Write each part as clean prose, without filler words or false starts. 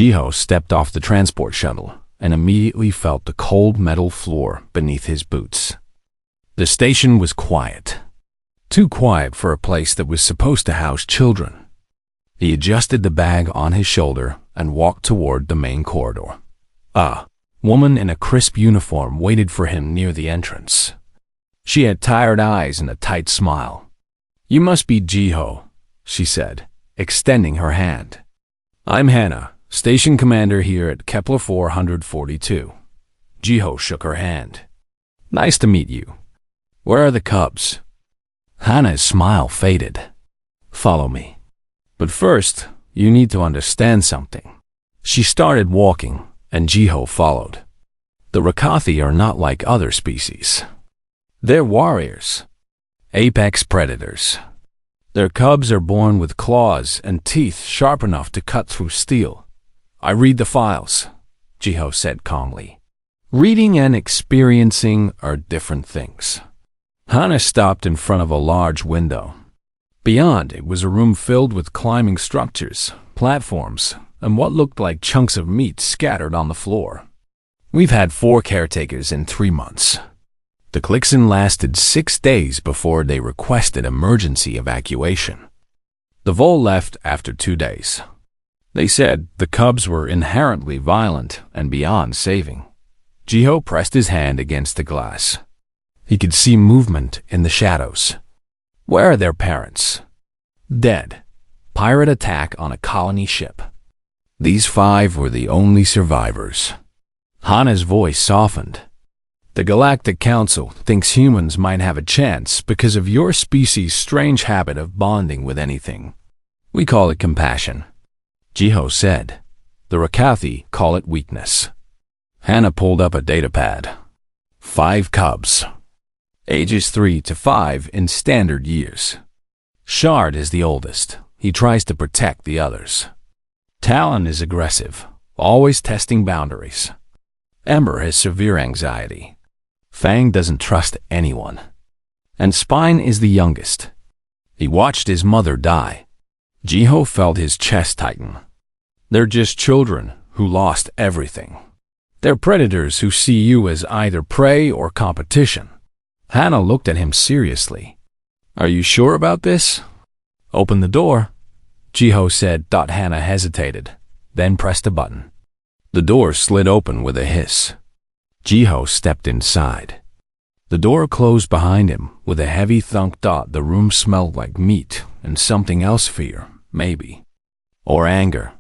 Jiho stepped off the transport shuttle and immediately felt the cold metal floor beneath his boots. The station was quiet. Too quiet for a place that was supposed to house children. He adjusted the bag on his shoulder and walked toward the main corridor. A woman in a crisp uniform waited for him near the entrance. She had tired eyes and a tight smile. "You must be Jiho," she said, extending her hand. "I'm Hannah, station commander here at Kepler 442. Jiho shook her hand. "Nice to meet you. Where are the cubs?" Hannah's smile faded. "Follow me. But first, you need to understand something." She started walking, and Jiho followed. The Rakathi are not like other species. They're warriors, apex predators. Their cubs are born with claws and teeth sharp enough to cut through steel. "I read the files," Jiho said calmly. "Reading and experiencing are different things." Hannah stopped in front of a large window. Beyond it was a room filled with climbing structures, platforms, and what looked like chunks of meat scattered on the floor. "We've had 4 caretakers in 3 months. The Clixon lasted 6 days before they requested emergency evacuation. The Vol left after 2 days. They said the cubs were inherently violent and beyond saving." Jiho pressed his hand against the glass. He could see movement in the shadows. "Where are their parents?" "Dead. Pirate attack on a colony ship." These 5 were the only survivors. Hannah's voice softened. "The Galactic Council thinks humans might have a chance because of your species' strange habit of bonding with anything. We call it compassion." Jiho said. "The Rakathi call it weakness." Hannah pulled up a datapad. 5 cubs. Ages 3 to 5 in standard years. Shard is the oldest. He tries to protect the others. Talon is aggressive, always testing boundaries. Ember has severe anxiety. Fang doesn't trust anyone. And Spine is the youngest. He watched his mother die. Jiho felt his chest tighten. They're just children who lost everything. They're predators who see you as either prey or competition. Hannah looked at him seriously. "Are you sure about this?" "Open the door," Jiho said. Hannah hesitated, then pressed a button. The door slid open with a hiss. Jiho stepped inside. The door closed behind him with a heavy thunk. The room smelled like meat and something else, fear, maybe. Or anger.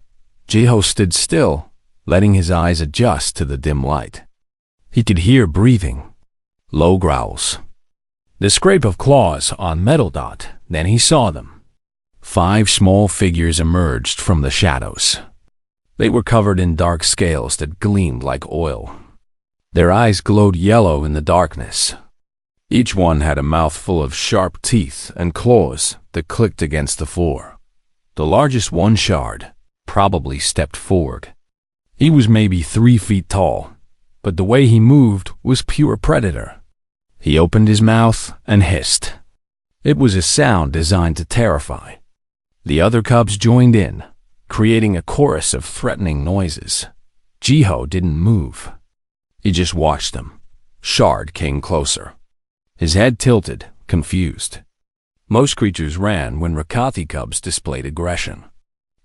Jiho stood still, letting his eyes adjust to the dim light. He could hear breathing. Low growls. The scrape of claws on metal. Then he saw them. 5 small figures emerged from the shadows. They were covered in dark scales that gleamed like oil. Their eyes glowed yellow in the darkness. Each one had a mouthful of sharp teeth and claws that clicked against the floor. The largest one, Shard, probably stepped forward. He was maybe 3 feet tall, but the way he moved was pure predator. He opened his mouth and hissed. It was a sound designed to terrify. The other cubs joined in, creating a chorus of threatening noises. Jiho didn't move. He just watched them. Shard came closer. His head tilted, confused. Most creatures ran when Rakathi cubs displayed aggression.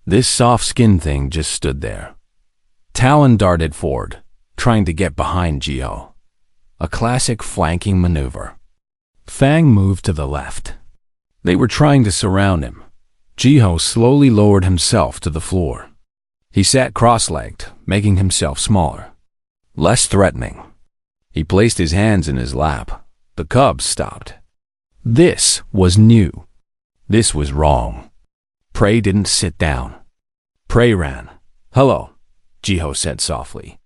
This soft-skinned thing just stood there. Talon darted forward, trying to get behind Jiho. A classic flanking maneuver. Fang moved to the left. They were trying to surround him. Jiho slowly lowered himself to the floor. He sat cross-legged, making himself smaller, less threatening. He placed his hands in his lap. The cubs stopped. This was new. This was wrong. Prey didn't sit down. Prey ran. "Hello," Jiho said softly.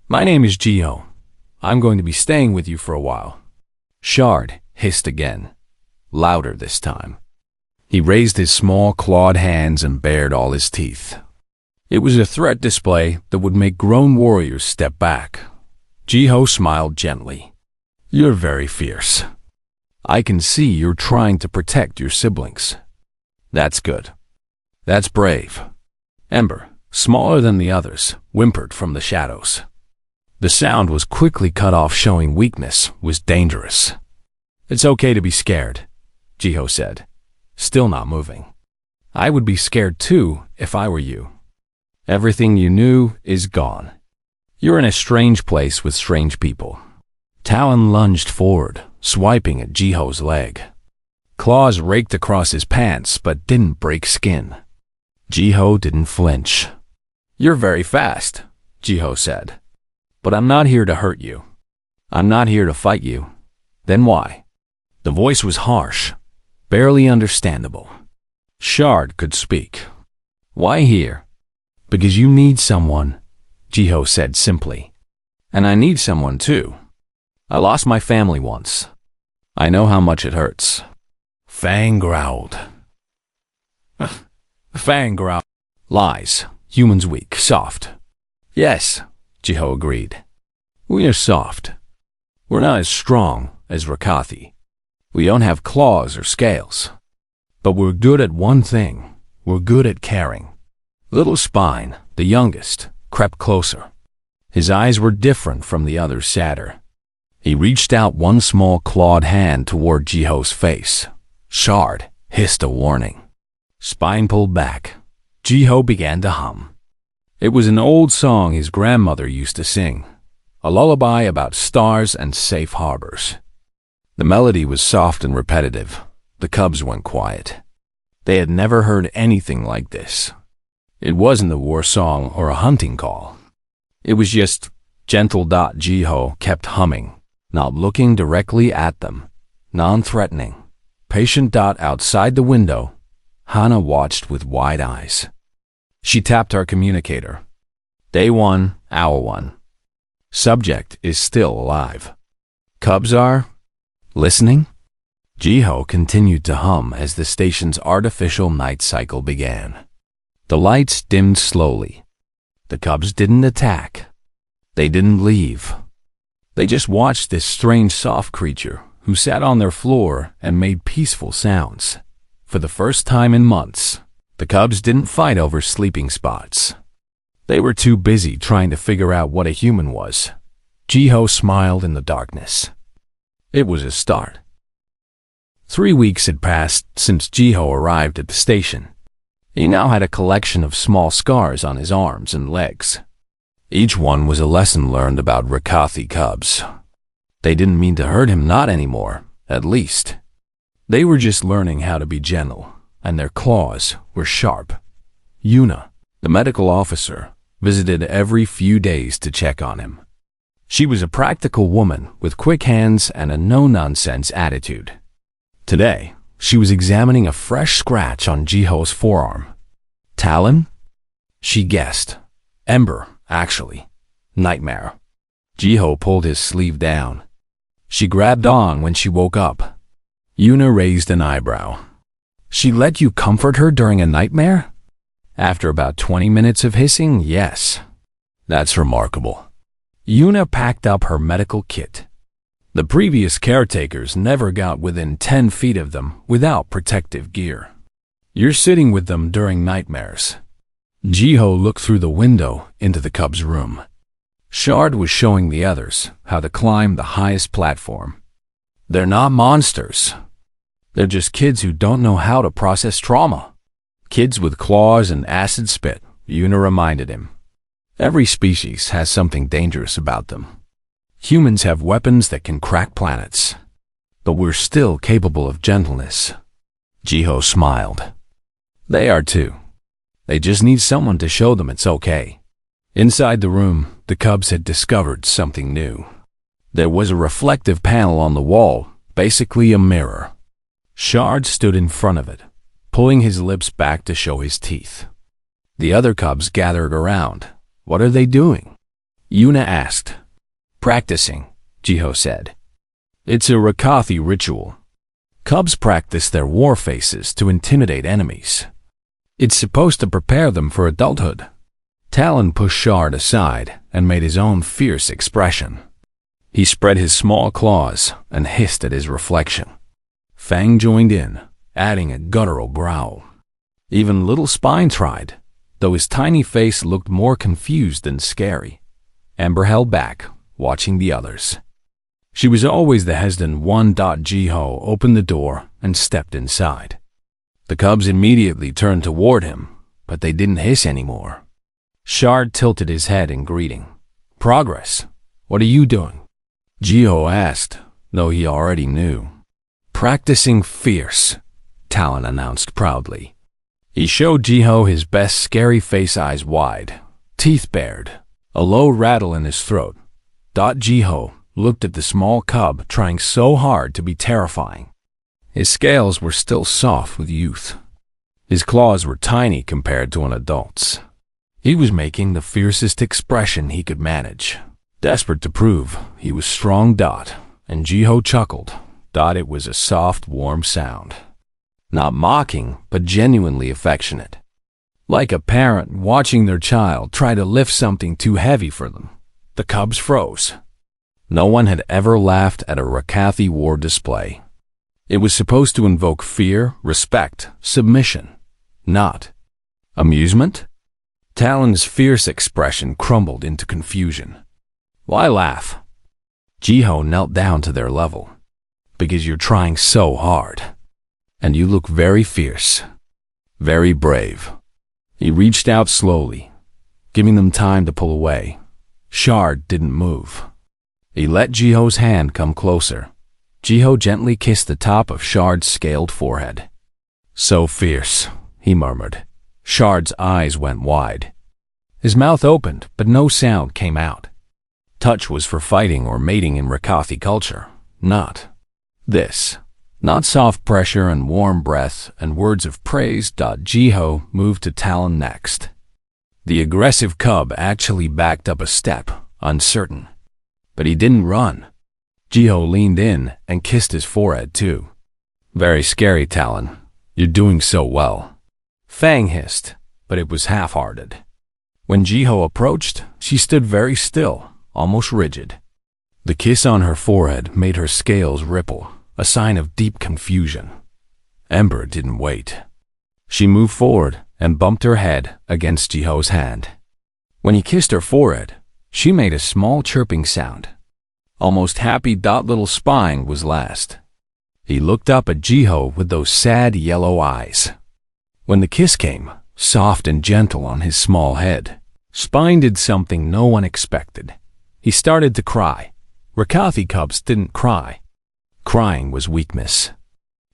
"My name is Jiho. I'm going to be staying with you for a while." Shard hissed again, louder this time. He raised his small clawed hands and bared all his teeth. It was a threat display that would make grown warriors step back. Jiho smiled gently. "You're very fierce. I can see you're trying to protect your siblings. That's good. That's brave. Ember, smaller than the others, whimpered from the shadows. The sound was quickly cut off, showing weakness was dangerous. "It's okay to be scared," Jiho said, still not moving. "I would be scared too if I were you. Everything you knew is gone. You're in a strange place with strange people." Talon lunged forward, swiping at Jiho's leg. Claws raked across his pants but didn't break skin. Jiho didn't flinch. "You're very fast," Jiho said. "But I'm not here to hurt you. I'm not here to fight you. Then why?" The voice was harsh, barely understandable. Shard could speak. "Why here?" "Because you need someone," Jiho said simply. "And I need someone too. I lost my family once. I know how much it hurts." Fang growled. Fang growled. "Lies. Humans weak, soft." "Yes," Jiho agreed. "We are soft. We're not as strong as Rakathi. We don't have claws or scales. But we're good at one thing. We're good at caring." Little Spine, the youngest, crept closer. His eyes were different from the others, sadder. He reached out one small clawed hand toward Jiho's face. Shard hissed a warning. Spine pulled back. Jiho began to hum. It was an old song his grandmother used to sing, a lullaby about stars and safe harbors. The melody was soft and repetitive. The cubs went quiet. They had never heard anything like this. It wasn't a war song or a hunting call. It was just gentle. Jiho kept humming, not looking directly at them, non-threatening. Patient. Outside the window, Hana watched with wide eyes. She tapped her communicator. "Day 1, hour 1. Subject is still alive. Cubs are listening?" Jiho continued to hum as the station's artificial night cycle began. The lights dimmed slowly. The cubs didn't attack. They didn't leave. They just watched this strange soft creature who sat on their floor and made peaceful sounds. For the first time in months, the cubs didn't fight over sleeping spots. They were too busy trying to figure out what a human was. Jiho smiled in the darkness. It was a start. 3 weeks had passed since Jiho arrived at the station. He now had a collection of small scars on his arms and legs. Each one was a lesson learned about Rakathi cubs. They didn't mean to hurt him, not anymore, at least. They were just learning how to be gentle, and their claws were sharp. Yuna, the medical officer, visited every few days to check on him. She was a practical woman with quick hands and a no-nonsense attitude. Today, she was examining a fresh scratch on Jiho's forearm. "Talon?" She guessed. "Ember, actually. Nightmare." Jiho pulled his sleeve down. She grabbed on when she woke up. Yuna raised an eyebrow. "She let you comfort her during a nightmare?" After about 20 minutes of hissing, yes. "That's remarkable." Yuna packed up her medical kit. The previous caretakers never got within 10 feet of them without protective gear. "You're sitting with them during nightmares." Jiho looked through the window into the cub's room. Shard was showing the others how to climb the highest platform. "They're not monsters. They're just kids who don't know how to process trauma." "Kids with claws and acid spit," Yuna reminded him. "Every species has something dangerous about them. Humans have weapons that can crack planets. But we're still capable of gentleness." Jiho smiled. "They are too. They just need someone to show them it's okay." Inside the room, the cubs had discovered something new. There was a reflective panel on the wall, basically a mirror. Shard stood in front of it, pulling his lips back to show his teeth. The other cubs gathered around. "What are they doing?" Yuna asked. "Practicing," Jiho said. "It's a Rakathi ritual. Cubs practice their war faces to intimidate enemies. It's supposed to prepare them for adulthood." Talon pushed Shard aside and made his own fierce expression. He spread his small claws and hissed at his reflection. Fang joined in, adding a guttural growl. Even Little Spine tried, though his tiny face looked more confused than scary. Ember held back, watching the others. She was always the hesitant one. Jiho opened the door and stepped inside. The cubs immediately turned toward him, but they didn't hiss anymore. Shard tilted his head in greeting. "Progress, what are you doing?" Jiho asked, though he already knew. "Practicing fierce," Talon announced proudly. He showed Jiho his best scary face, eyes wide, teeth bared, a low rattle in his throat. Jiho looked at the small cub trying so hard to be terrifying. His scales were still soft with youth. His claws were tiny compared to an adult's. He was making the fiercest expression he could manage, desperate to prove he was strong. And Jiho chuckled. It was a soft, warm sound. Not mocking, but genuinely affectionate. Like a parent watching their child try to lift something too heavy for them. The cubs froze. No one had ever laughed at a HFY War display. It was supposed to invoke fear, respect, submission, not amusement. Talon's fierce expression crumbled into confusion. "Why laugh?" Jiho knelt down to their level. "Because you're trying so hard. And you look very fierce. Very brave." He reached out slowly, giving them time to pull away. Shard didn't move. He let Jiho's hand come closer. Jiho gently kissed the top of Shard's scaled forehead. "So fierce," he murmured. Shard's eyes went wide. His mouth opened, but no sound came out. Touch was for fighting or mating in HFY culture, not this. Not soft pressure and warm breath and words of praise. Jiho moved to Talon next. The aggressive cub actually backed up a step, uncertain. But he didn't run. Jiho leaned in and kissed his forehead too. "Very scary, Talon. You're doing so well." Fang hissed, but it was half-hearted. When Jiho approached, she stood very still, almost rigid. The kiss on her forehead made her scales ripple, a sign of deep confusion. Ember didn't wait. She moved forward and bumped her head against Jiho's hand. When he kissed her forehead, she made a small chirping sound. Almost happy. Little Spine was last. He looked up at Jiho with those sad yellow eyes. When the kiss came, soft and gentle on his small head, Spine did something no one expected. He started to cry. HFY cubs didn't cry. Crying was weakness.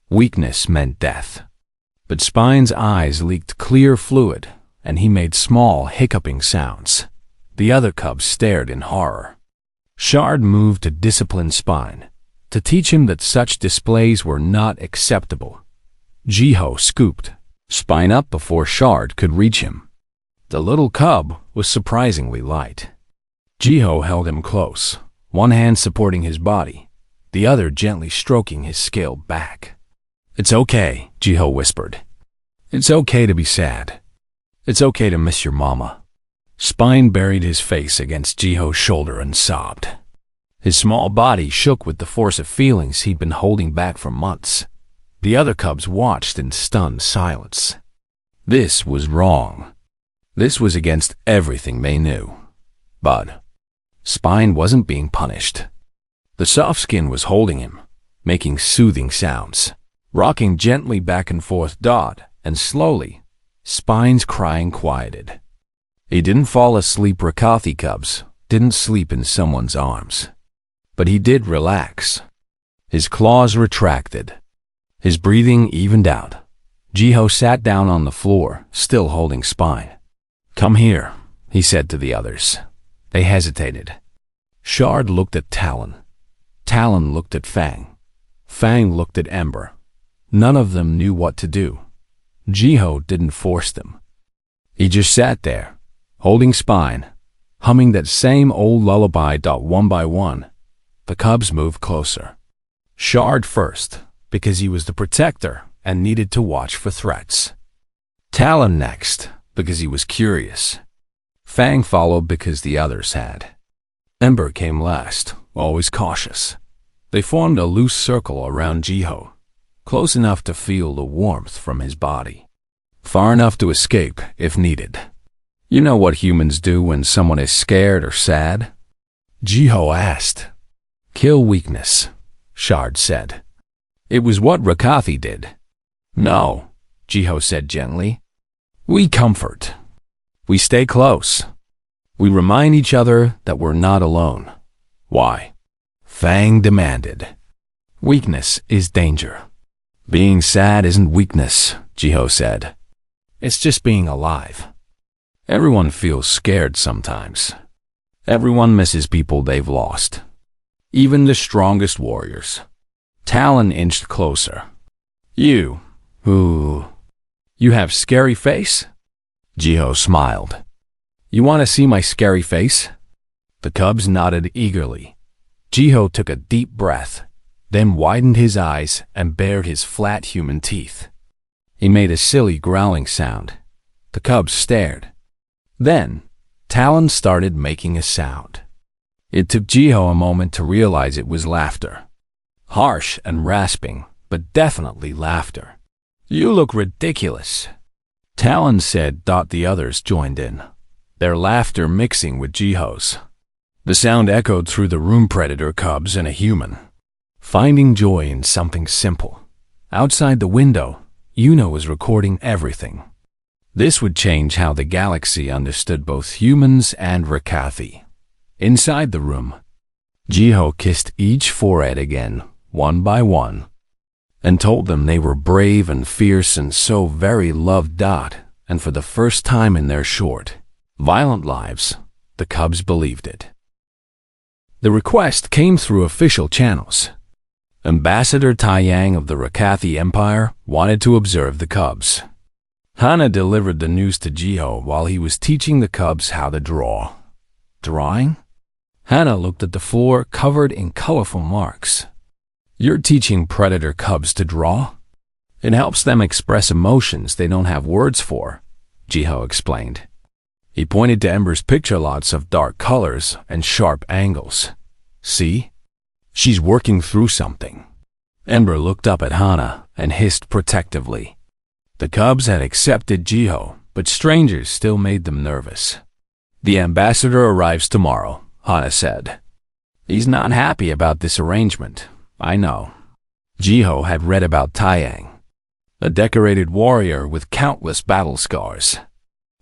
Weakness meant death. But Spine's eyes leaked clear fluid, and he made small hiccuping sounds. The other cubs stared in horror. Shard moved to discipline Spine, to teach him that such displays were not acceptable. Jiho scooped Spine up before Shard could reach him. The little cub was surprisingly light. Jiho held him close, one hand supporting his body, the other gently stroking his scaled back. "It's okay," Jiho whispered. "It's okay to be sad. It's okay to miss your mama." Spine buried his face against Jiho's shoulder and sobbed. His small body shook with the force of feelings he'd been holding back for months. The other cubs watched in stunned silence. This was wrong. This was against everything they knew. But Spine wasn't being punished. The soft skin was holding him, making soothing sounds, rocking gently back and forth. And slowly, Spine's crying quieted. He didn't fall asleep. HFY cubs didn't sleep in someone's arms. But he did relax. His claws retracted. His breathing evened out. Jiho sat down on the floor, still holding Spine. "Come here," he said to the others. They hesitated. Shard looked at Talon. Talon looked at Fang. Fang looked at Ember. None of them knew what to do. Jiho didn't force them. He just sat there, holding Spine, humming that same old lullaby. One by one, the cubs moved closer. Shard first, because he was the protector and needed to watch for threats. Talon next, because he was curious. Fang followed because the others had. Ember came last, always cautious. They formed a loose circle around Jiho, close enough to feel the warmth from his body. far enough to escape if needed. You know what humans do when someone is scared or sad? Jiho asked. Kill weakness, Shard said. It was what Rakathi did. No, Jiho said gently. We comfort. We stay close. We remind each other that we're not alone. Why? Fang demanded. Weakness is danger. Being sad isn't weakness, Jiho said. It's just being alive. Everyone feels scared sometimes. Everyone misses people they've lost. Even the strongest warriors. Talon inched closer. You have scary face? Jiho smiled. You want to see my scary face? The cubs nodded eagerly. Jiho took a deep breath, then widened his eyes and bared his flat human teeth. He made a silly growling sound. The cubs stared. Then, Talon started making a sound. It took Jiho a moment to realize it was laughter. Harsh and rasping, but definitely laughter. You look ridiculous, Talon said. The others joined in, their laughter mixing with Jiho's. The sound echoed through the room. Predator cubs and a human, finding joy in something simple. Outside the window, Yuno was recording everything. This would change how the galaxy understood both humans and Rakathi. Inside the room, Jiho kissed each forehead again, one by one, and told them they were brave and fierce and so very loved. And for the first time in their short, violent lives, the cubs believed it. The request came through official channels. Ambassador Taiyang of the Rakathi Empire wanted to observe the cubs. Hana delivered the news to Jiho while he was teaching the cubs how to draw. Drawing? Hana looked at the floor covered in colorful marks. You're teaching predator cubs to draw? It helps them express emotions they don't have words for, Jiho explained. He pointed to Ember's picture, lots of dark colors and sharp angles. See? She's working through something. Ember looked up at Hana and hissed protectively. The cubs had accepted Jiho, but strangers still made them nervous. The ambassador arrives tomorrow, Hana said. He's not happy about this arrangement, I know. Jiho had read about Taiyang, a decorated warrior with countless battle scars.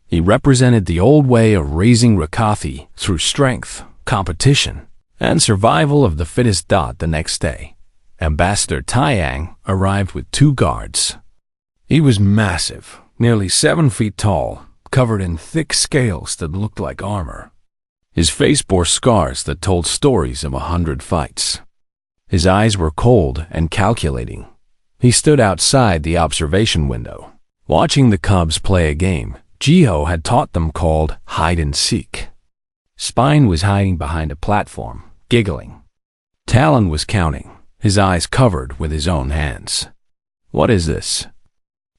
He represented the old way of raising Rakathi through strength, competition, and survival of the fittest. The next day, Ambassador Taiyang arrived with 2 guards. He was massive, nearly 7 feet tall, covered in thick scales that looked like armor. His face bore scars that told stories of 100 fights. His eyes were cold and calculating. He stood outside the observation window, watching the cubs play a game Jiho had taught them called hide and seek. Spine was hiding behind a platform, giggling. Talon was counting, his eyes covered with his own hands. What is this?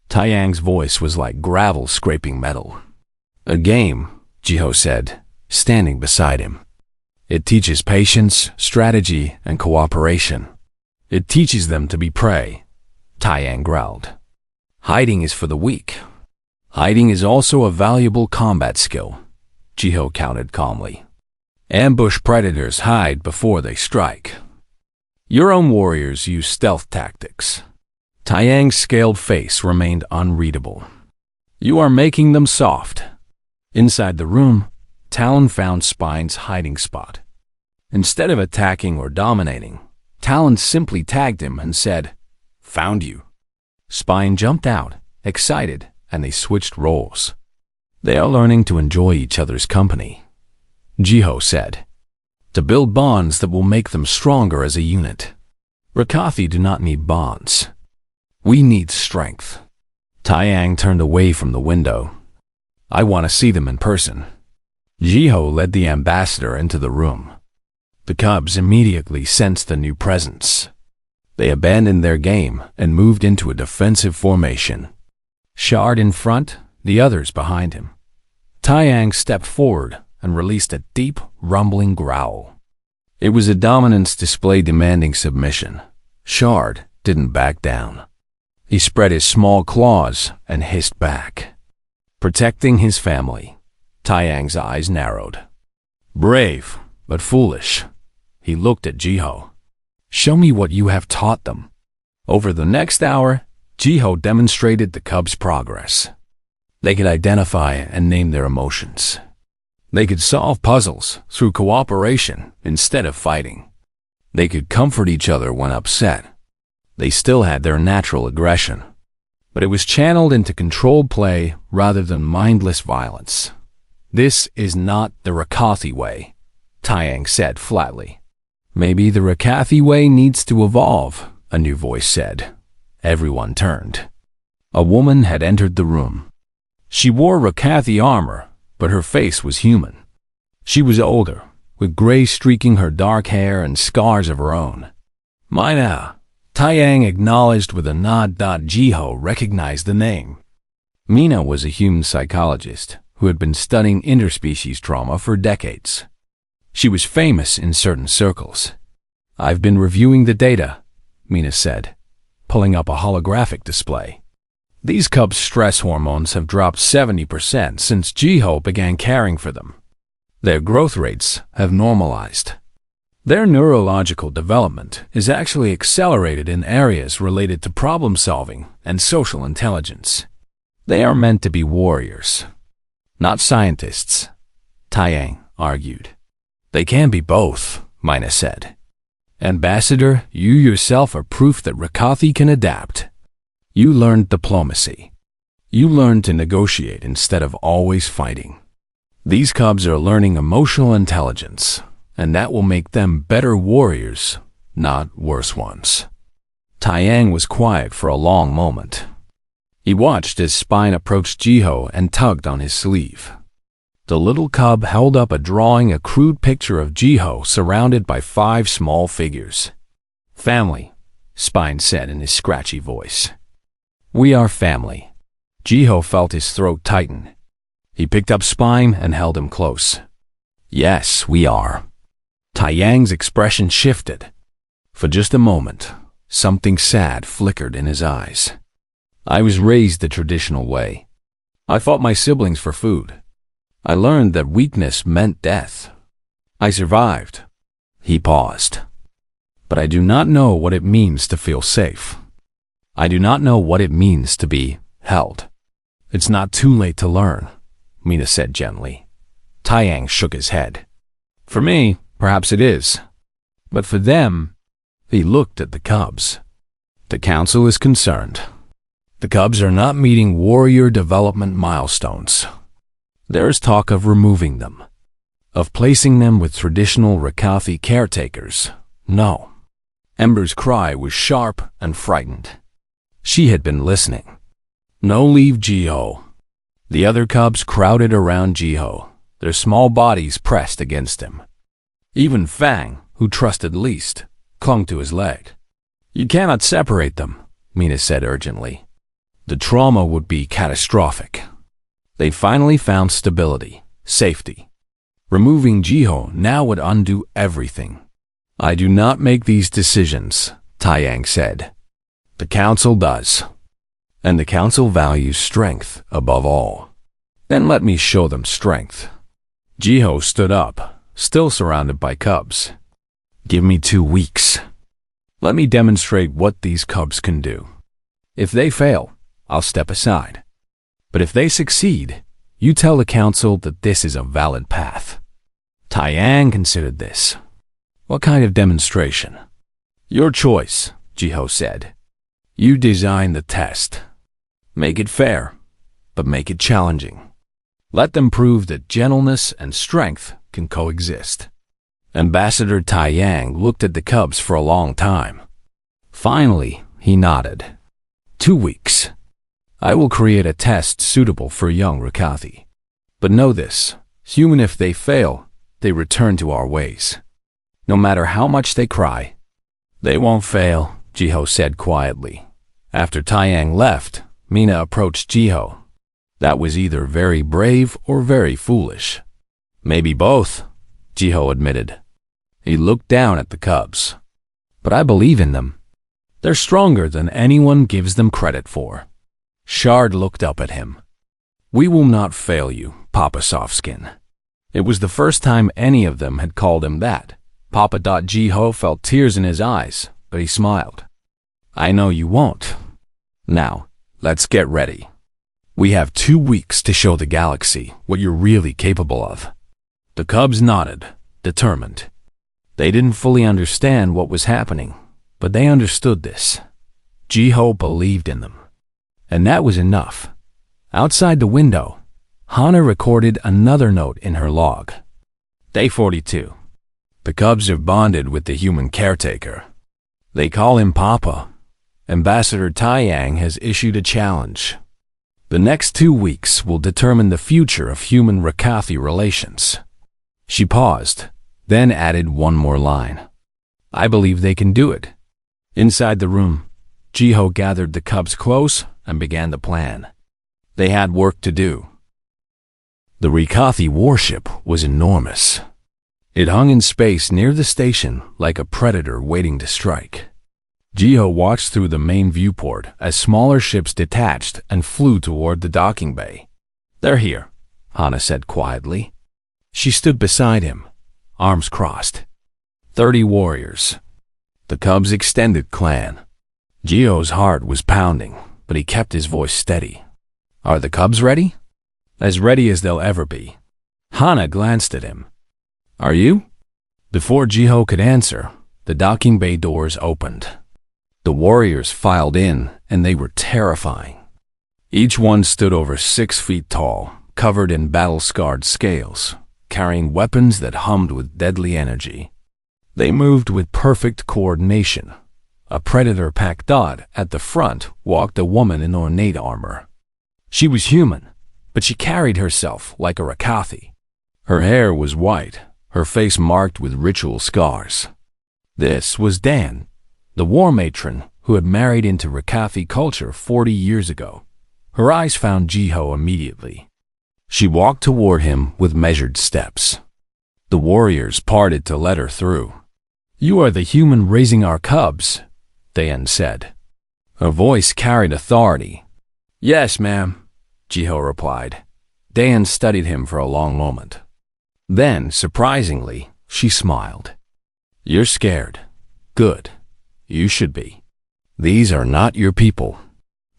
Taiyang's voice was like gravel scraping metal. A game, Jiho said, standing beside him. It teaches patience, strategy, and cooperation. It teaches them to be prey, Taiyang growled. Hiding is for the weak. Hiding is also a valuable combat skill, Jiho counted calmly. Ambush predators hide before they strike. Your own warriors use stealth tactics. Taiyang's scaled face remained unreadable. You are making them soft. Inside the room, Talon found Spine's hiding spot. Instead of attacking or dominating, Talon simply tagged him and said, "Found you." Spine jumped out, excited, and they switched roles. They are learning to enjoy each other's company, Jiho said, to build bonds that will make them stronger as a unit. Rakathi do not need bonds. We need strength. Taiyang turned away from the window. I want to see them in person. Jiho led the ambassador into the room. The cubs immediately sensed a new presence. They abandoned their game and moved into a defensive formation. Shard in front, the others behind him. Taiyang stepped forward and released a deep, rumbling growl. It was a dominance display demanding submission. Shard didn't back down. He spread his small claws and hissed back. Protecting his family. Taiyang's eyes narrowed. Brave, but foolish. He looked at Jiho. Show me what you have taught them. Over the next hour, Jiho demonstrated the cubs' progress. They could identify and name their emotions. They could solve puzzles through cooperation instead of fighting. They could comfort each other when upset. They still had their natural aggression, but it was channeled into controlled play rather than mindless violence. This is not the Rakathi way, Taiyang said flatly. Maybe the Rakathi way needs to evolve, a new voice said. Everyone turned. A woman had entered the room. She wore Rakathi armor, but her face was human. She was older, with gray streaking her dark hair and scars of her own. Mina, Taiyang acknowledged with a nod. Jiho recognized the name. Mina was a human psychologist who had been studying interspecies trauma for decades. She was famous in certain circles. I've been reviewing the data, Mina said, pulling up a holographic display. These cubs' stress hormones have dropped 70% since Jiho began caring for them. Their growth rates have normalized. Their neurological development is actually accelerated in areas related to problem solving and social intelligence. They are meant to be warriors, not scientists, Taiyang argued. They can be both, Mina said. Ambassador, you yourself are proof that Rakathi can adapt. You learned diplomacy. You learned to negotiate instead of always fighting. These cubs are learning emotional intelligence, and that will make them better warriors, not worse ones. Taiyang was quiet for a long moment. He watched as Spine approached Jiho and tugged on his sleeve. The little cub held up a crude picture of Jiho surrounded by 5 small figures. Family, Spine said in his scratchy voice. We are family. Jiho felt his throat tighten. He picked up Spine and held him close. Yes, we are. Taiyang's expression shifted. For just a moment, something sad flickered in his eyes. I was raised the traditional way. I fought my siblings for food. I learned that weakness meant death. I survived. He paused. But I do not know what it means to feel safe. I do not know what it means to be held. It's not too late to learn, Mina said gently. Taiyang shook his head. For me, perhaps it is. But for them, he looked at the cubs. The council is concerned. The cubs are not meeting warrior development milestones. There is talk of removing them, of placing them with traditional Rakathi caretakers. No. Ember's cry was sharp and frightened. She had been listening. No, leave Jiho. The other cubs crowded around Jiho, their small bodies pressed against him. Even Fang, who trusted least, clung to his leg. You cannot separate them, Mina said urgently. The trauma would be catastrophic. They finally found stability, safety. Removing Jiho now would undo everything. I do not make these decisions, Taiyang said. The council does. And the council values strength above all. Then let me show them strength. Jiho stood up, still surrounded by cubs. Give me 2 weeks. Let me demonstrate what these cubs can do. If they fail, I'll step aside. But if they succeed, you tell the council that this is a valid path. Taiyang considered this. What kind of demonstration? Your choice, Jiho said. You design the test. Make it fair, but make it challenging. Let them prove that gentleness and strength can coexist. Ambassador Taiyang looked at the cubs for a long time. Finally, he nodded. 2 weeks. I will create a test suitable for young Rakathi. But know this, even if they fail, they return to our ways. No matter how much they cry. They won't fail, Jiho said quietly. After Taiyang left, Mina approached Jiho. That was either very brave or very foolish. Maybe both, Jiho admitted. He looked down at the cubs. But I believe in them. They're stronger than anyone gives them credit for. Shard looked up at him. We will not fail you, Papa Softskin. It was the first time any of them had called him that. Papa Jiho felt tears in his eyes, but he smiled. I know you won't. Now, let's get ready. We have 2 weeks to show the galaxy what you're really capable of. The cubs nodded, determined. They didn't fully understand what was happening, but they understood this. Jiho believed in them. And that was enough. Outside the window, Hana recorded another note in her log. Day 42. The cubs have bonded with the human caretaker. They call him Papa. Ambassador Taiyang has issued a challenge. The next 2 weeks will determine the future of human-Rakathi relations. She paused, then added one more line. I believe they can do it. Inside the room, Jiho gathered the cubs close and began the plan. They had work to do. The Rakathi warship was enormous. It hung in space near the station like a predator waiting to strike. Jiho watched through the main viewport as smaller ships detached and flew toward the docking bay. They're here, Hana said quietly. She stood beside him, arms crossed. 30 warriors. The cubs' extended clan. Jiho's heart was pounding, but he kept his voice steady. Are the cubs ready? As ready as they'll ever be. Hana glanced at him. Are you? Before Jiho could answer, the docking bay doors opened. The warriors filed in, and they were terrifying. Each one stood over 6 feet tall, covered in battle-scarred scales, carrying weapons that hummed with deadly energy. They moved with perfect coordination. A predator pack dot at the front walked a woman in ornate armor. She was human, but she carried herself like a Rakathi. Her hair was white, her face marked with ritual scars. This was Dan, the war matron who had married into Rakathi culture 40 years ago. Her eyes found Jiho immediately. She walked toward him with measured steps. The warriors parted to let her through. You are the human raising our cubs, Dan said. Her voice carried authority. Yes, ma'am, Jiho replied. Dan studied him for a long moment. Then, surprisingly, she smiled. You're scared. Good. You should be. These are not your people.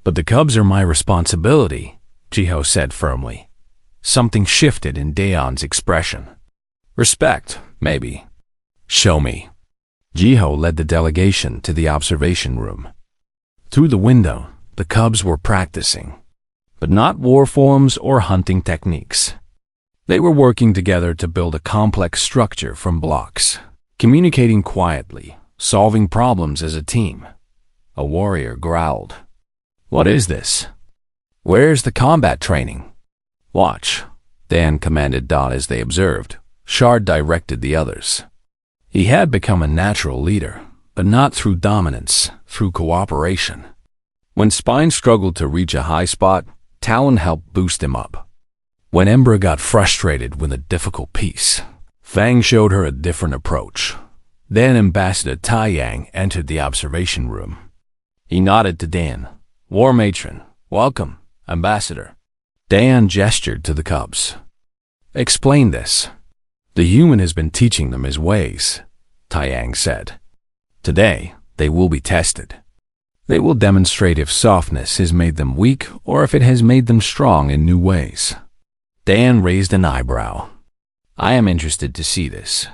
But the cubs are my responsibility, Jiho said firmly. Something shifted in Daeon's expression. Respect, maybe. Show me. Jiho led the delegation to the observation room. Through the window, the cubs were practicing, but not war forms or hunting techniques. They were working together to build a complex structure from blocks, communicating quietly, solving problems as a team. A warrior growled. What is this? Where's the combat training? Watch, Dan commanded Dot as they observed. Shard directed the others. He had become a natural leader, but not through dominance, through cooperation. When Spine struggled to reach a high spot, Talon helped boost him up. When Embra got frustrated with a difficult piece, Fang showed her a different approach. Then Ambassador Taiyang entered the observation room. He nodded to Dan. War Matron, welcome, Ambassador. Dan gestured to the cubs. Explain this. The human has been teaching them his ways, Taiyang said. Today, they will be tested. They will demonstrate if softness has made them weak or if it has made them strong in new ways. Dan raised an eyebrow. I am interested to see this.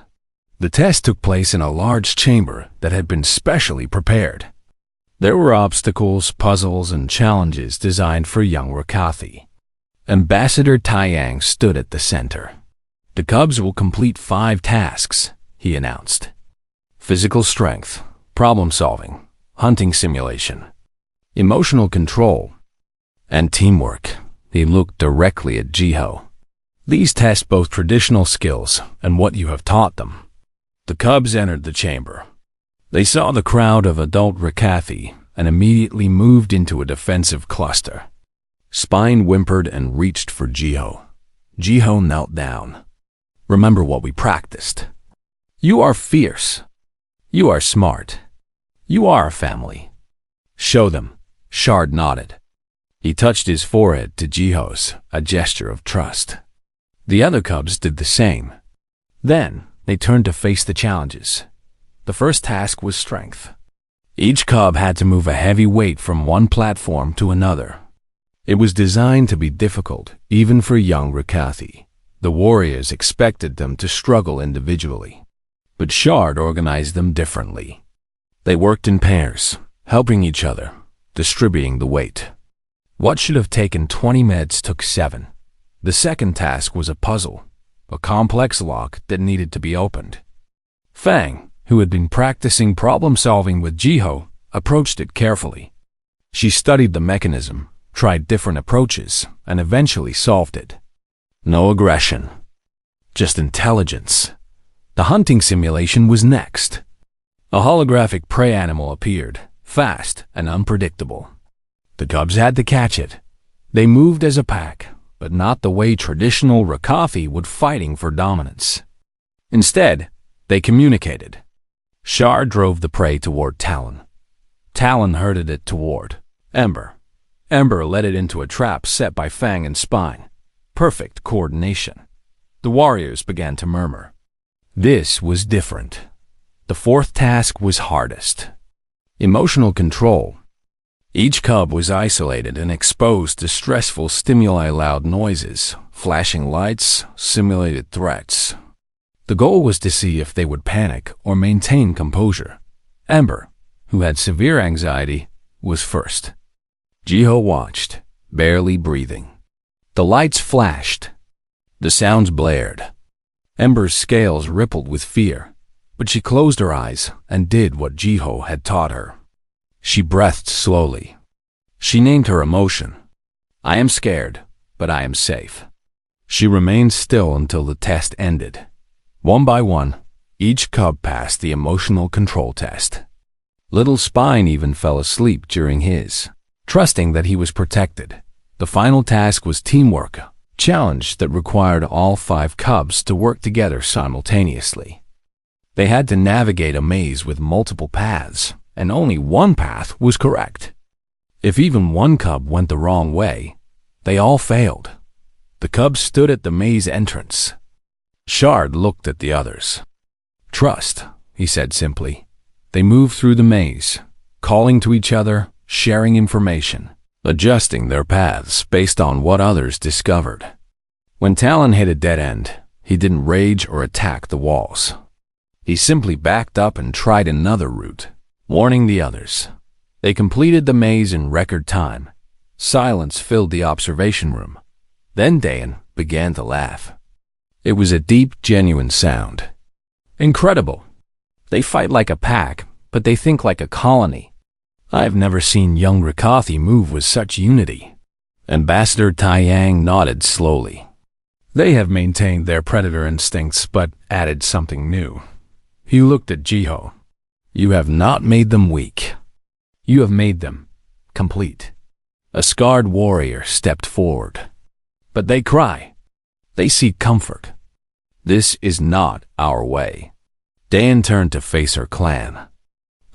The test took place in a large chamber that had been specially prepared. There were obstacles, puzzles, and challenges designed for young Rakathi. Ambassador Taiyang stood at the center. The cubs will complete 5 tasks, he announced. Physical strength, problem solving, hunting simulation, emotional control, and teamwork. He looked directly at Jiho. These test both traditional skills and what you have taught them. The cubs entered the chamber. They saw the crowd of adult Rakathi and immediately moved into a defensive cluster. Spine whimpered and reached for Jiho. Jiho knelt down. Remember what we practiced. You are fierce. You are smart. You are a family. Show them. Shard nodded. He touched his forehead to Jiho's, a gesture of trust. The other cubs did the same. Then, they turned to face the challenges. The first task was strength. Each cub had to move a heavy weight from one platform to another. It was designed to be difficult, even for young Rakathi. The warriors expected them to struggle individually. But Shard organized them differently. They worked in pairs, helping each other, distributing the weight. What should have taken 20 meds took 7. The second task was a puzzle, a complex lock that needed to be opened. Fang, who had been practicing problem-solving with Jiho, approached it carefully. She studied the mechanism, tried different approaches, and eventually solved it. No aggression, just intelligence. The hunting simulation was next. A holographic prey animal appeared, fast and unpredictable. The cubs had to catch it. They moved as a pack, but not the way traditional Rakathi would, fighting for dominance. Instead, they communicated. Shard drove the prey toward Talon. Talon herded it toward Ember. Ember led it into a trap set by Fang and Spine. Perfect coordination. The warriors began to murmur. This was different. The fourth task was hardest. Emotional control. Each cub was isolated and exposed to stressful stimuli, loud noises, flashing lights, simulated threats. The goal was to see if they would panic or maintain composure. Ember, who had severe anxiety, was first. Jiho watched, barely breathing. The lights flashed. The sounds blared. Ember's scales rippled with fear, but she closed her eyes and did what Jiho had taught her. She breathed slowly. She named her emotion. I am scared, but I am safe. She remained still until the test ended. One by one, each cub passed the emotional control test. Little Spine even fell asleep during his, trusting that he was protected. The final task was teamwork, a challenge that required all 5 cubs to work together simultaneously. They had to navigate a maze with multiple paths, and only one path was correct. If even one cub went the wrong way, they all failed. The cubs stood at the maze entrance. Shard looked at the others. Trust, he said simply. They moved through the maze, calling to each other, sharing information, adjusting their paths based on what others discovered. When Talon hit a dead end, he didn't rage or attack the walls. He simply backed up and tried another route, warning the others. They completed the maze in record time. Silence filled the observation room. Then Dayan began to laugh. It was a deep, genuine sound. Incredible. They fight like a pack, but they think like a colony. I've never seen young Rakathi move with such unity. Ambassador Taiyang nodded slowly. They have maintained their predator instincts, but added something new. He looked at Jiho. You have not made them weak. You have made them complete. A scarred warrior stepped forward. But they cry. They seek comfort. This is not our way. Dayan turned to face her clan.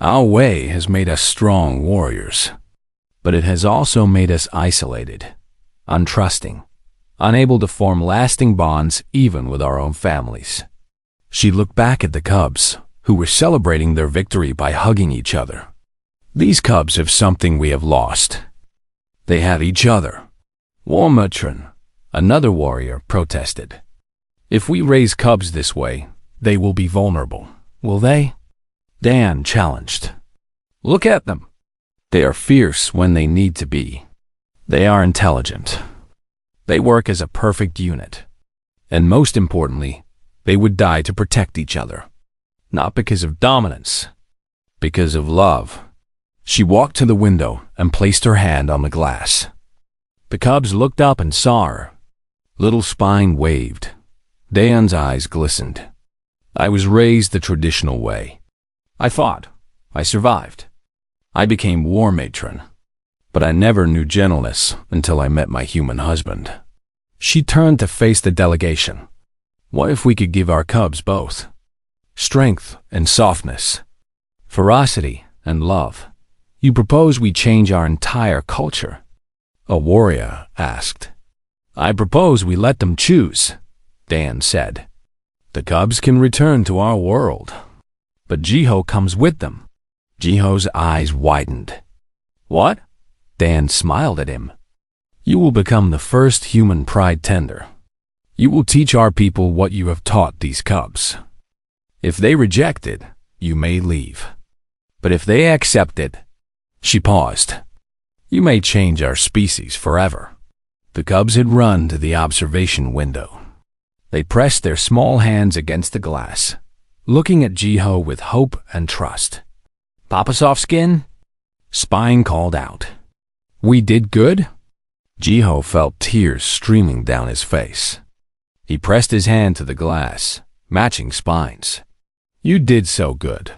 Our way has made us strong warriors, but it has also made us isolated, untrusting, unable to form lasting bonds even with our own families. She looked back at the cubs, who were celebrating their victory by hugging each other. These cubs have something we have lost. They have each other. Warmutron, another warrior, protested. If we raise cubs this way, they will be vulnerable, will they? Dan challenged. Look at them. They are fierce when they need to be. They are intelligent. They work as a perfect unit. And most importantly, they would die to protect each other. Not because of dominance, because of love. She walked to the window and placed her hand on the glass. The cubs looked up and saw her. Little Spine waved. Dayan's eyes glistened. I was raised the traditional way. I fought. I survived. I became war matron. But I never knew gentleness until I met my human husband. She turned to face the delegation. What if we could give our cubs both? Strength and softness. Ferocity and love. You propose we change our entire culture? A warrior asked. I propose we let them choose, Dan said. The cubs can return to our world, but Jiho comes with them. Jiho's eyes widened. What? Dan smiled at him. You will become the first human pride tender. You will teach our people what you have taught these cubs. If they reject it, you may leave. But if they accept it, she paused. You may change our species forever. The cubs had run to the observation window. They pressed their small hands against the glass, looking at Jiho with hope and trust. Papa Softskin? Spine called out. We did good? Jiho felt tears streaming down his face. He pressed his hand to the glass, matching Spine's. You did so good.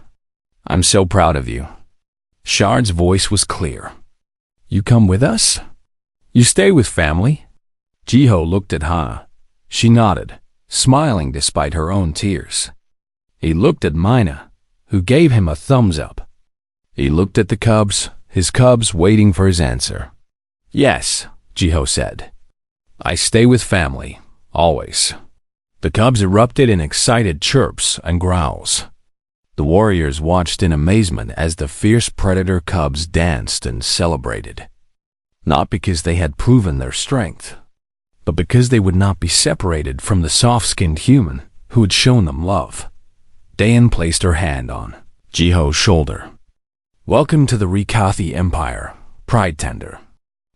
I'm so proud of you. Shard's voice was clear. You come with us? You stay with family? Jiho looked at Hana. She nodded, smiling despite her own tears. He looked at Mina, who gave him a thumbs up. He looked at the cubs, his cubs waiting for his answer. Yes, Jiho said. I stay with family, always. The cubs erupted in excited chirps and growls. The warriors watched in amazement as the fierce predator cubs danced and celebrated. Not because they had proven their strength, but because they would not be separated from the soft-skinned human who had shown them love. Dayan placed her hand on Jiho's shoulder. Welcome to the Rikathi Empire, Pride Tender.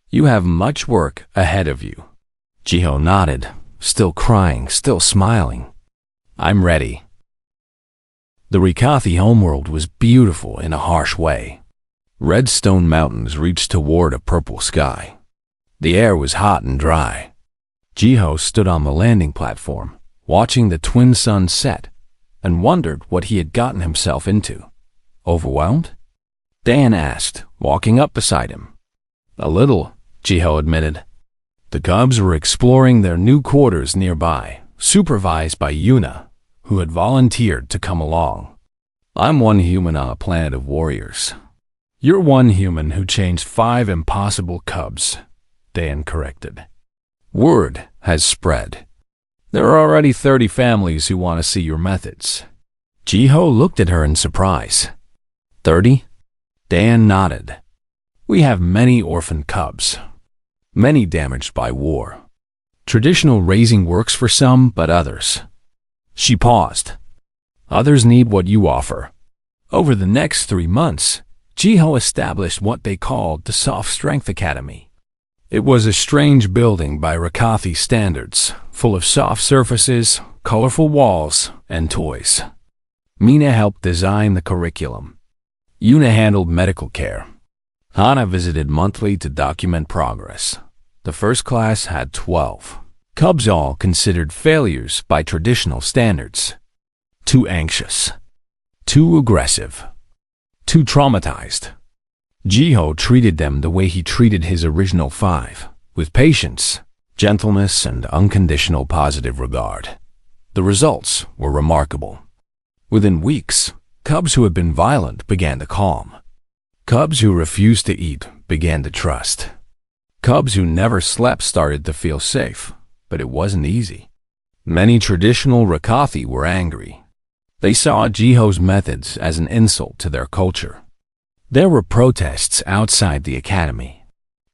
You have much work ahead of you. Jiho nodded, still crying, still smiling. I'm ready. The Rikathi homeworld was beautiful in a harsh way. Red stone mountains reached toward a purple sky. The air was hot and dry. Jiho stood on the landing platform, watching the twin suns set, and wondered what he had gotten himself into. Overwhelmed? Dan asked, walking up beside him. A little, Jiho admitted. The cubs were exploring their new quarters nearby, supervised by Yuna, who had volunteered to come along. I'm one human on a planet of warriors. You're one human who changed 5 impossible cubs, Dan corrected. Word has spread. There are already 30 families who want to see your methods. Jiho looked at her in surprise. 30? Dan nodded. We have many orphan cubs, many damaged by war. Traditional raising works for some, but others. She paused. Others need what you offer. Over the next 3 months, Jiho established what they called the Soft Strength Academy. It was a strange building by Rikathi standards, full of soft surfaces, colorful walls, and toys. Mina helped design the curriculum. Yuna handled medical care. Hana visited monthly to document progress. The first class had 12. Cubs all considered failures by traditional standards. Too anxious. Too aggressive. Too traumatized. Jiho treated them the way he treated his original 5, with patience, gentleness, and unconditional positive regard. The results were remarkable. Within weeks, cubs who had been violent began to calm. Cubs who refused to eat began to trust. Cubs who never slept started to feel safe, but it wasn't easy. Many traditional Rikathi were angry. They saw Jiho's methods as an insult to their culture. There were protests outside the academy.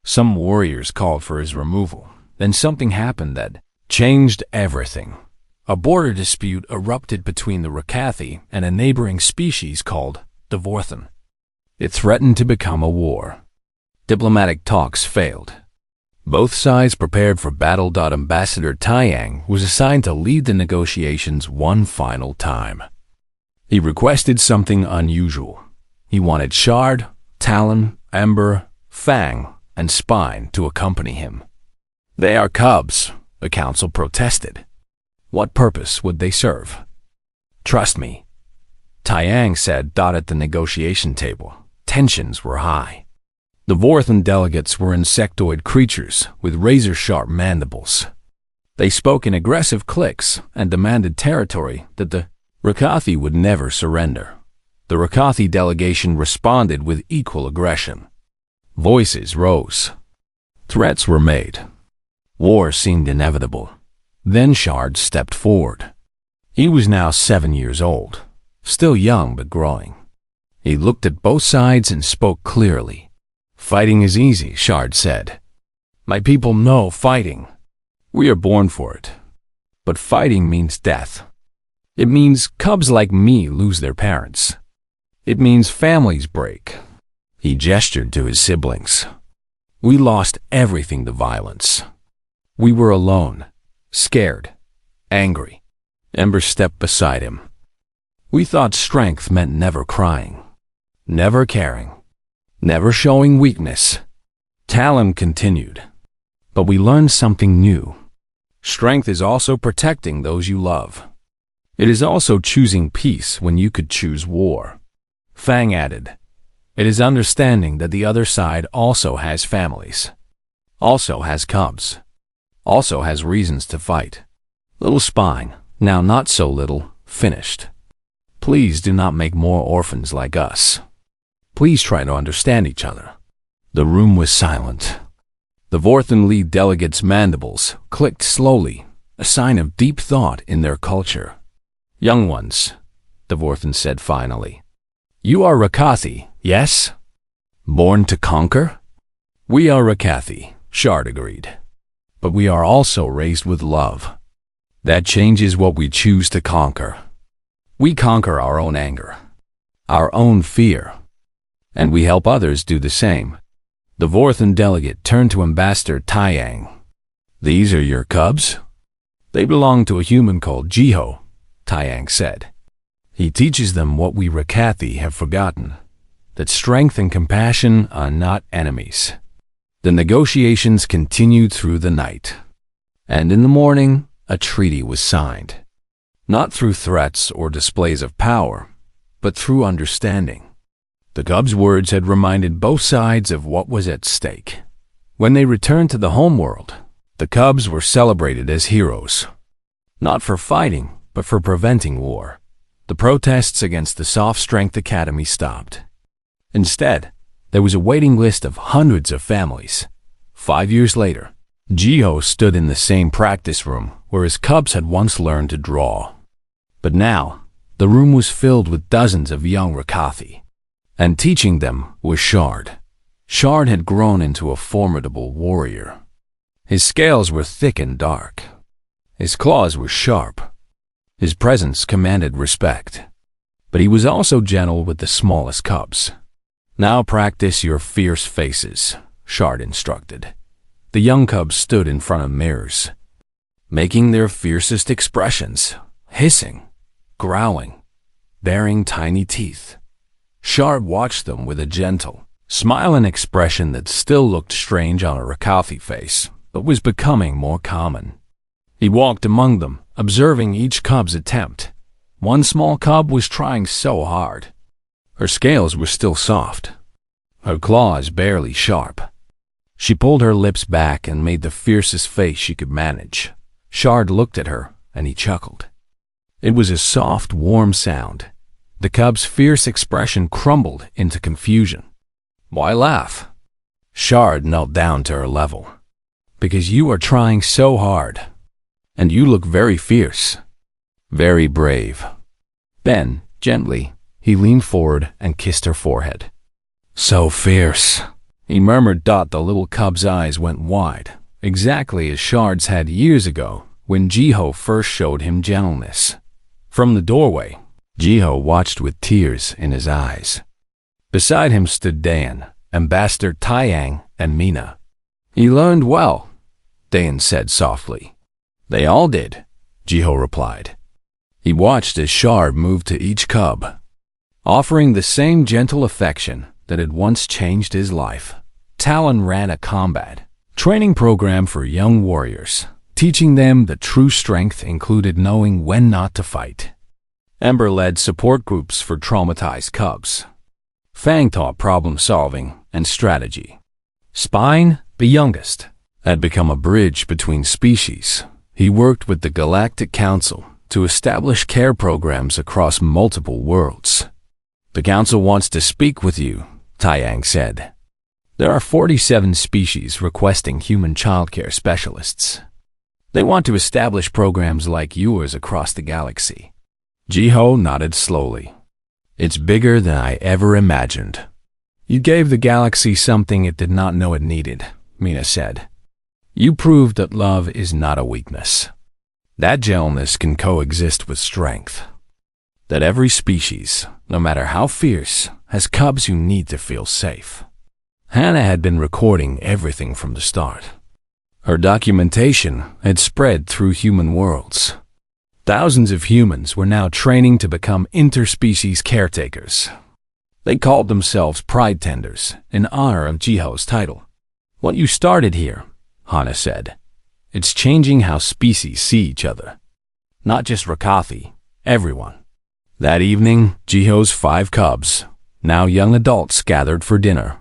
Some warriors called for his removal. Then something happened that changed everything. A border dispute erupted between the Rikathi and a neighboring species called the Vorthan. It threatened to become a war. Diplomatic talks failed. Both sides prepared for battle. Ambassador Taiyang was assigned to lead the negotiations one final time. He requested something unusual. He wanted Shard, Talon, Ember, Fang, and Spine to accompany him. They are cubs, the council protested. What purpose would they serve? Trust me, Taiyang said. At the negotiation table, tensions were high. The Vorthan delegates were insectoid creatures with razor-sharp mandibles. They spoke in aggressive cliques and demanded territory that the Rikathi would never surrender. The Rakathi delegation responded with equal aggression. Voices rose. Threats were made. War seemed inevitable. Then Shard stepped forward. He was now 7 years old, still young but growing. He looked at both sides and spoke clearly. "Fighting is easy," Shard said. "My people know fighting. We are born for it. But fighting means death. It means cubs like me lose their parents. It means families break." He gestured to his siblings. "We lost everything to violence. We were alone, scared, angry." Ember stepped beside him. "We thought strength meant never crying, never caring, never showing weakness." Talon continued. "But we learned something new. Strength is also protecting those you love. It is also choosing peace when you could choose war." Fang added, "It is understanding that the other side also has families, also has cubs, also has reasons to fight." Little Spine, now not so little, finished. "Please do not make more orphans like us. Please try to understand each other." The room was silent. The Vorthan lead delegates' mandibles clicked slowly, a sign of deep thought in their culture. "Young ones," the Vorthan said finally, "you are Rakathi, yes? Born to conquer?" "We are Rakathi," Shard agreed. "But we are also raised with love. That changes what we choose to conquer. We conquer our own anger, our own fear, and we help others do the same." The Vorthan delegate turned to Ambassador Taiyang. "These are your cubs?" "They belong to a human called Jiho," Taiyang said. "He teaches them what we Rakathi have forgotten, that strength and compassion are not enemies." The negotiations continued through the night, and in the morning, a treaty was signed. Not through threats or displays of power, but through understanding. The cubs' words had reminded both sides of what was at stake. When they returned to the homeworld, the cubs were celebrated as heroes. Not for fighting, but for preventing war. The protests against the Soft Strength Academy stopped. Instead, there was a waiting list of hundreds of families. 5 years later, Jiho stood in the same practice room where his cubs had once learned to draw. But now, the room was filled with dozens of young Rakathi, and teaching them was Shard. Shard had grown into a formidable warrior. His scales were thick and dark. His claws were sharp. His presence commanded respect. But he was also gentle with the smallest cubs. "Now practice your fierce faces," Shard instructed. The young cubs stood in front of mirrors, making their fiercest expressions, hissing, growling, baring tiny teeth. Shard watched them with a gentle, smiling expression that still looked strange on a Rakathi face, but was becoming more common. He walked among them, observing each cub's attempt. One small cub was trying so hard. Her scales were still soft, her claws barely sharp. She pulled her lips back and made the fiercest face she could manage. Shard looked at her, and he chuckled. It was a soft, warm sound. The cub's fierce expression crumbled into confusion. "Why laugh?" Shard knelt down to her level. "Because you are trying so hard, and you look very fierce, very brave." Then, gently, he leaned forward and kissed her forehead. "So fierce," he murmured. The little cub's eyes went wide, exactly as Shard's had years ago when Jiho first showed him gentleness. From the doorway, Jiho watched with tears in his eyes. Beside him stood Dayan, Ambassador Taiyang, and Mina. "He learned well," Dayan said softly. "They all did," Jiho replied. He watched as Shard moved to each cub, offering the same gentle affection that had once changed his life. Talon ran a combat training program for young warriors, teaching them that true strength included knowing when not to fight. Ember led support groups for traumatized cubs. Fang taught problem-solving and strategy. Spine, the youngest, had become a bridge between species. He worked with the Galactic Council to establish care programs across multiple worlds. The council wants to speak with you, Taiyang said. There are 47 species requesting human childcare specialists. They want to establish programs like yours across the galaxy. Jiho nodded slowly. It's bigger than I ever imagined. You gave the galaxy something it did not know it needed, Mina said. You proved that love is not a weakness. That gentleness can coexist with strength. That every species, no matter how fierce, has cubs who need to feel safe. Hannah had been recording everything from the start. Her documentation had spread through human worlds. Thousands of humans were now training to become interspecies caretakers. They called themselves Pride Tenders in honor of Jiho's title. What you started here, Hannah said. It's changing how species see each other. Not just Rakathi, everyone. That evening, Jiho's 5 cubs, now young adults, gathered for dinner.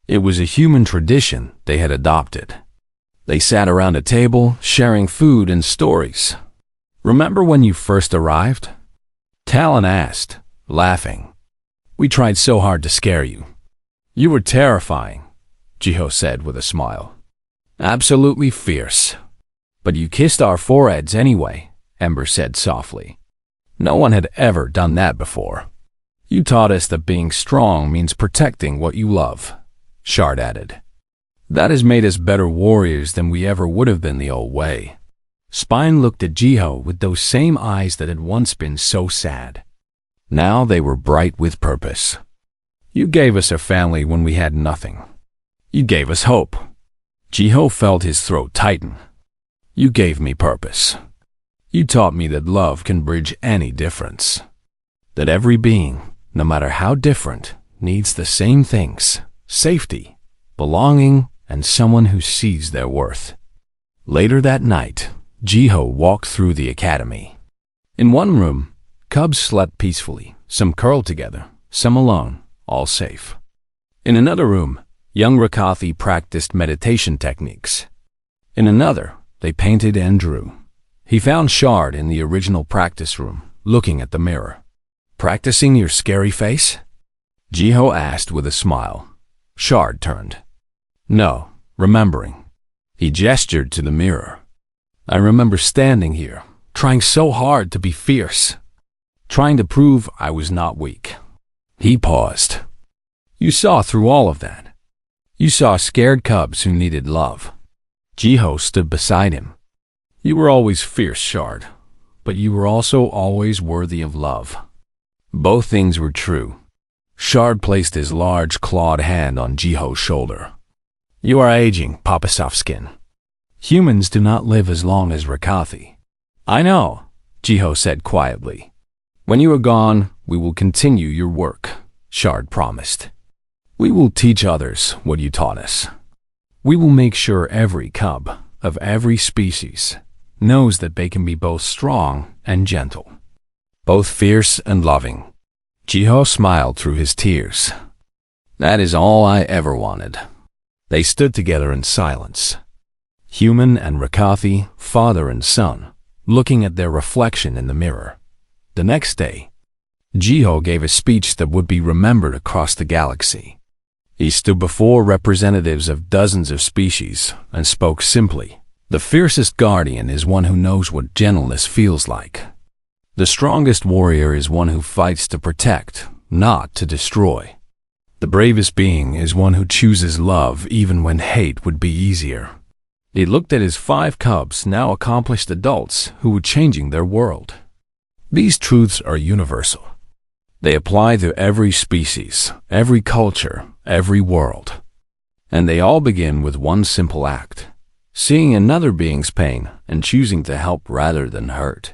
It was a human tradition they had adopted. They sat around a table, sharing food and stories. Remember when you first arrived? Talon asked, laughing. We tried so hard to scare you. You were terrifying, Jiho said with a smile. Absolutely fierce. But you kissed our foreheads anyway, Ember said softly. No one had ever done that before. You taught us that being strong means protecting what you love, Shard added. That has made us better warriors than we ever would have been the old way. Spine looked at Jiho with those same eyes that had once been so sad. Now they were bright with purpose. You gave us a family when we had nothing. You gave us hope. Jiho felt his throat tighten. You gave me purpose. You taught me that love can bridge any difference. That every being, no matter how different, needs the same things: safety, belonging, and someone who sees their worth. Later that night, Jiho walked through the academy. In one room, cubs slept peacefully, some curled together, some alone, all safe. In another room, young Rakathi practiced meditation techniques. In another, they painted and drew. He found Shard in the original practice room, looking at the mirror. Practicing your scary face? Jiho asked with a smile. Shard turned. No, remembering. He gestured to the mirror. I remember standing here, trying so hard to be fierce, trying to prove I was not weak. He paused. You saw through all of that. You saw scared cubs who needed love. Jiho stood beside him. You were always fierce, Shard, but you were also always worthy of love. Both things were true. Shard placed his large clawed hand on Jiho's shoulder. You are aging, Papa Softskin. Humans do not live as long as Rakathi. I know, Jiho said quietly. When you are gone, we will continue your work, Shard promised. We will teach others what you taught us. We will make sure every cub of every species knows that they can be both strong and gentle, both fierce and loving. Jiho smiled through his tears. That is all I ever wanted. They stood together in silence. Human and Rakathi, father and son, looking at their reflection in the mirror. The next day, Jiho gave a speech that would be remembered across the galaxy. He stood before representatives of dozens of species and spoke simply. The fiercest guardian is one who knows what gentleness feels like. The strongest warrior is one who fights to protect, not to destroy. The bravest being is one who chooses love even when hate would be easier. He looked at his 5 cubs, now accomplished adults, who were changing their world. These truths are universal. They apply to every species, every culture, every world. And they all begin with one simple act: seeing another being's pain and choosing to help rather than hurt.